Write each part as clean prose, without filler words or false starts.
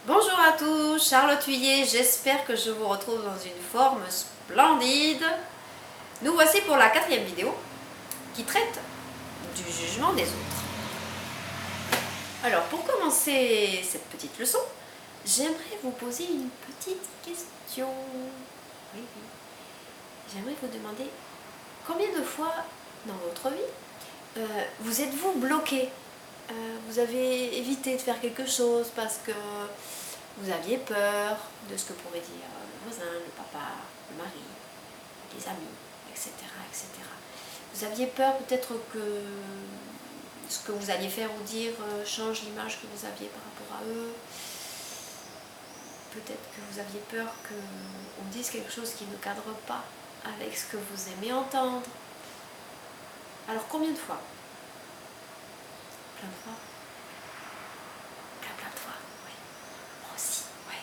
Bonjour à tous, Charlotte Huillet, j'espère que je vous retrouve dans une forme splendide. Nous voici pour la 4e vidéo qui traite du jugement des autres. Alors pour commencer cette petite leçon, j'aimerais vous poser une petite question. Oui. J'aimerais vous demander combien de fois dans votre vie vous êtes-vous bloqué? Vous avez évité de faire quelque chose parce que vous aviez peur de ce que pourrait dire le voisin, le papa, le mari, les amis, etc., etc. Vous aviez peur peut-être que ce que vous alliez faire ou dire change l'image que vous aviez par rapport à eux. Peut-être que vous aviez peur qu'on dise quelque chose qui ne cadre pas avec ce que vous aimez entendre. Alors combien de fois? Plein de fois. Plein de fois, oui. Moi aussi, oui.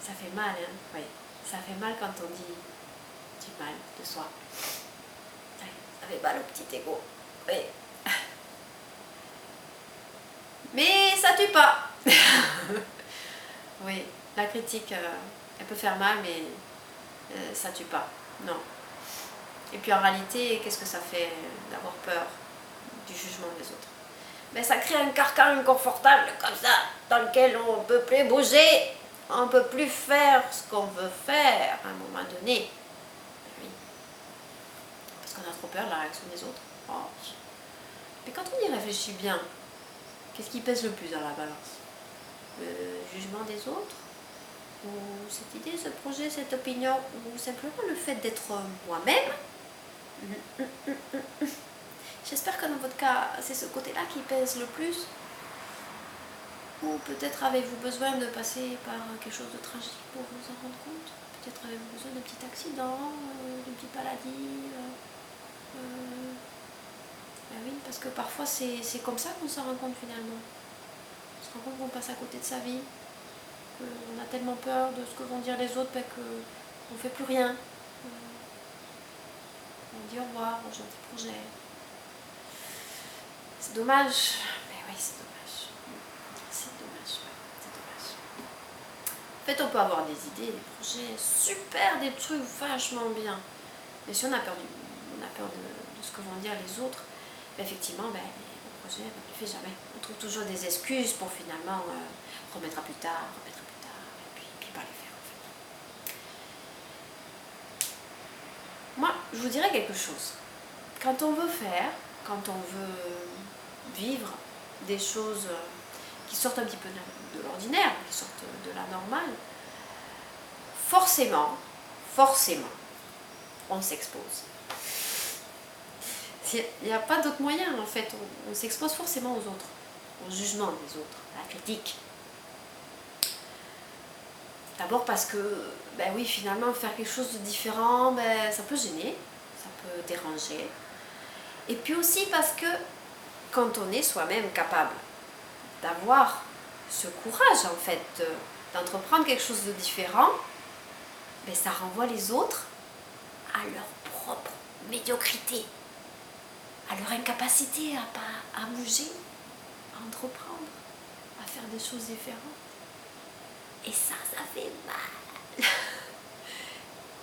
Ça fait mal, hein, oui. Ça fait mal quand on dit du mal de soi. Oui, ça fait mal au petit ego, oui. Mais ça tue pas. Oui, la critique, elle peut faire mal, mais ça tue pas, non. Et puis en réalité, qu'est-ce que ça fait d'avoir peur du jugement des autres? Ben, ça crée un carcan inconfortable comme ça, dans lequel on ne peut plus bouger, on ne peut plus faire ce qu'on veut faire à un moment donné. Oui. Parce qu'on a trop peur de la réaction des autres. Oh. Mais quand on y réfléchit bien, qu'est-ce qui pèse le plus dans la balance? Le jugement des autres? Ou cette idée, ce projet, cette opinion? Ou simplement le fait d'être moi-même? J'espère que dans votre cas, c'est ce côté-là qui pèse le plus. Ou peut-être avez-vous besoin de passer par quelque chose de tragique pour vous en rendre compte? Peut-être avez-vous besoin d'un petit accident, d'une petite maladie. Ben oui, parce que parfois c'est comme ça qu'on s'en rend compte finalement. On se rend compte qu'on passe à côté de sa vie, qu'on a tellement peur de ce que vont dire les autres ben qu'on ne fait plus rien. On dit au revoir aux gentils projets. C'est dommage, mais oui, c'est dommage. C'est dommage, ouais, c'est dommage. En fait, on peut avoir des idées, des projets super, des trucs vachement bien. Mais si on a peur, de ce que vont dire les autres, ben effectivement, ben, le projet ne le fait jamais. On trouve toujours des excuses pour finalement remettre à plus tard, et puis pas les faire en fait. Moi, je vous dirais quelque chose. Quand on veut faire, quand on veut vivre des choses qui sortent un petit peu de l'ordinaire, qui sortent de la normale, forcément, on s'expose. Il n'y a pas d'autre moyen en fait, on s'expose forcément aux autres, au jugement des autres, à la critique. D'abord parce que, ben oui, finalement, faire quelque chose de différent, ben, ça peut gêner, ça peut déranger. Et puis aussi parce que quand on est soi-même capable d'avoir ce courage en fait d'entreprendre quelque chose de différent, ben, ça renvoie les autres à leur propre médiocrité, à leur incapacité à bouger, à entreprendre, à faire des choses différentes. Et ça fait mal.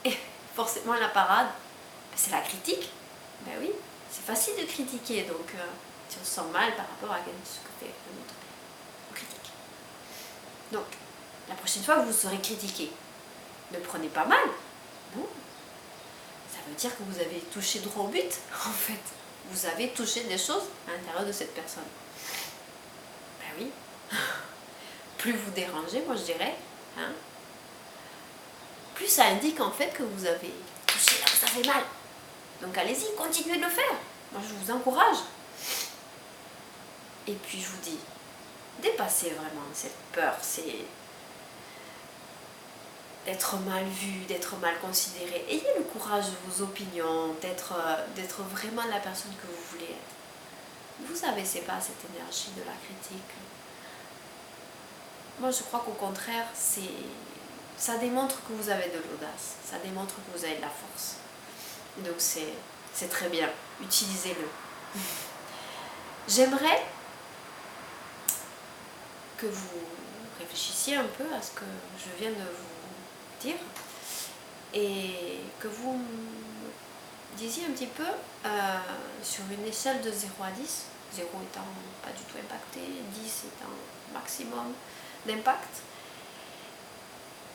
Et forcément la parade, ben, c'est la critique. Ben oui, c'est facile de critiquer, donc si on se sent mal par rapport à ce que fait un autre, on critique. Donc, la prochaine fois que vous serez critiqué, ne prenez pas mal. Non. Ça veut dire que vous avez touché droit au but, en fait. Vous avez touché des choses à l'intérieur de cette personne. Ben oui. Plus vous dérangez, moi je dirais, hein, plus ça indique en fait que vous avez touché là où ça fait mal. Donc allez-y, continuez de le faire. Moi je vous encourage. Et puis je vous dis, dépassez vraiment cette peur, c'est d'être mal vu, d'être mal considéré. Ayez le courage de vos opinions, d'être vraiment la personne que vous voulez être. Vous abaissez pas cette énergie de la critique. Moi je crois qu'au contraire, ça démontre que vous avez de l'audace, ça démontre que vous avez de la force. Donc c'est très bien, utilisez-le. J'aimerais que vous réfléchissiez un peu à ce que je viens de vous dire et que vous me disiez un petit peu sur une échelle de 0 à 10, 0 étant pas du tout impacté, 10 étant maximum d'impact,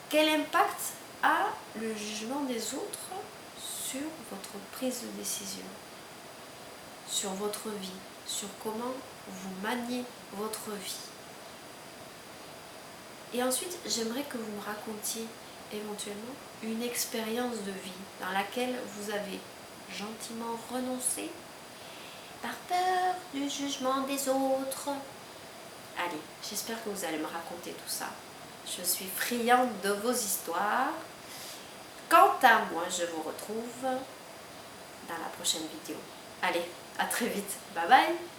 quel impact a le jugement des autres sur votre prise de décision, sur votre vie, sur comment vous maniez votre vie. Et ensuite, j'aimerais que vous me racontiez éventuellement une expérience de vie dans laquelle vous avez gentiment renoncé par peur du jugement des autres. Allez, j'espère que vous allez me raconter tout ça. Je suis friande de vos histoires. Quant à moi, je vous retrouve dans la prochaine vidéo. Allez, à très vite. Bye bye.